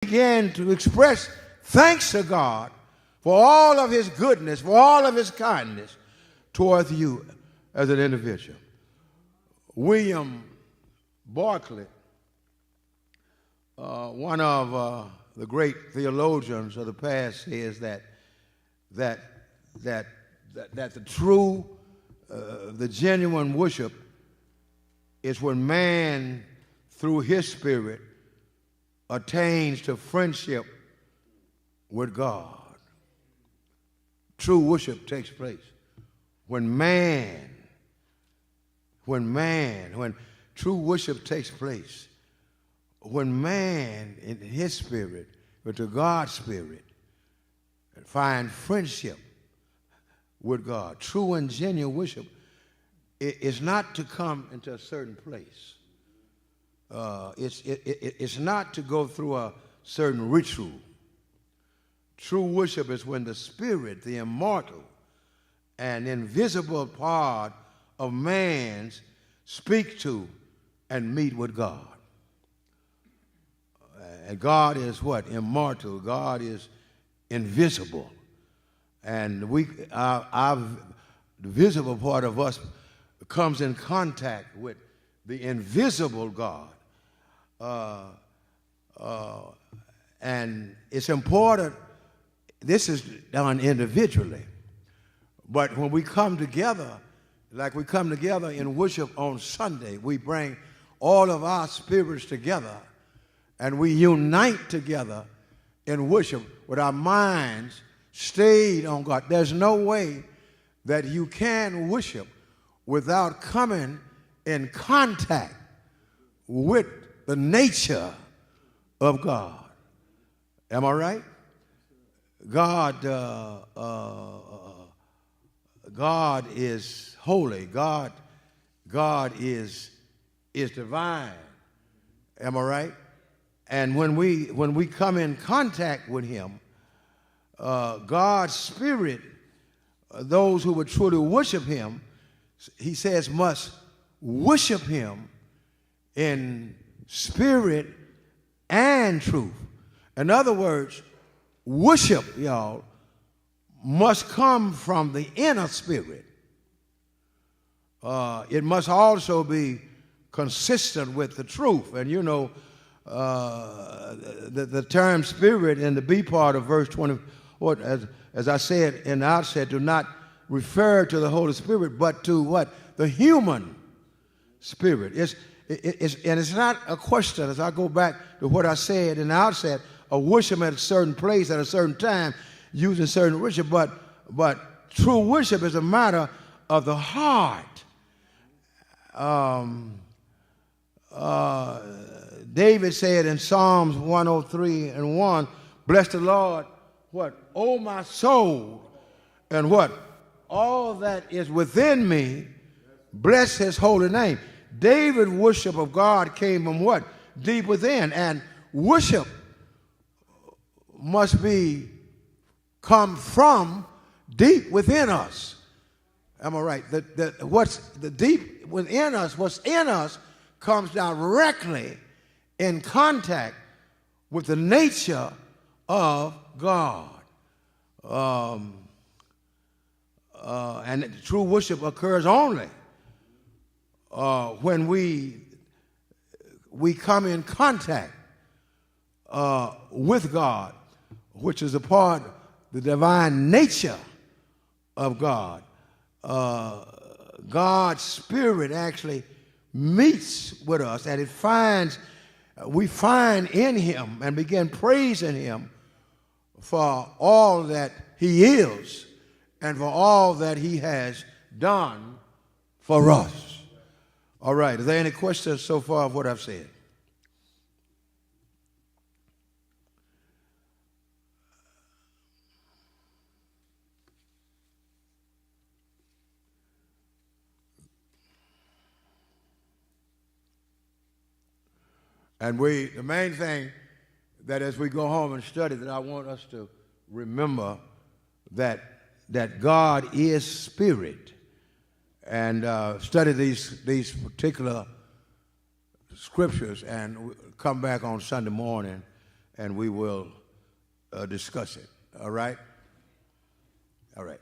began to express thanks to God for all of his goodness, for all of his kindness towards you as an individual. William Barclay, one of the great theologians of the past, says that the true, the genuine worship is when man, through his spirit, attains to friendship with God. True worship takes place when true worship takes place, when man in his spirit, with the God's spirit, find friendship with God. True and genuine worship is not to come into a certain place. It's not to go through a certain ritual. True worship is when the spirit, the immortal and invisible part of man, speak to and meet with God. And God is what? Immortal. God is invisible. And the visible part of us comes in contact with the invisible God. And it's important, this is done individually. But when we come together, like we come together in worship on Sunday, we bring all of our spirits together and we unite together in worship with our minds stayed on God. There's no way that you can worship without coming in contact with the nature of God. Am I right? God is holy. God is divine. Am I right? And when we come in contact with him, God's spirit, those who would truly worship him, he says, must worship him in spirit and truth. In other words, worship, y'all, must come from the inner spirit. It must also be consistent with the truth. And you know, the term spirit in the B part of verse 20, as I said in the outset, do not refer to the Holy Spirit, but to what? The human spirit. And it's not a question, as I go back to what I said in the outset, a worship at a certain place at a certain time using certain worship, but true worship is a matter of the heart. David said in Psalms 103:1, bless the Lord, what? Oh, my soul, and what? All that is within me, bless his holy name. David's worship of God came from what? Deep within. And worship must come from deep within us. Am I right? What's the deep within us, what's in us, comes directly in contact with the nature of God. And true worship occurs only when we come in contact with God, which is a part of the divine nature of God. God's spirit actually meets with us, and we find in him and begin praising him for all that he is and for all that he has done for us. All right, are there any questions so far of what I've said? And the main thing that as we go home and study, that I want us to remember that God is spirit. And study these particular scriptures and come back on Sunday morning and we will discuss it. All right? All right.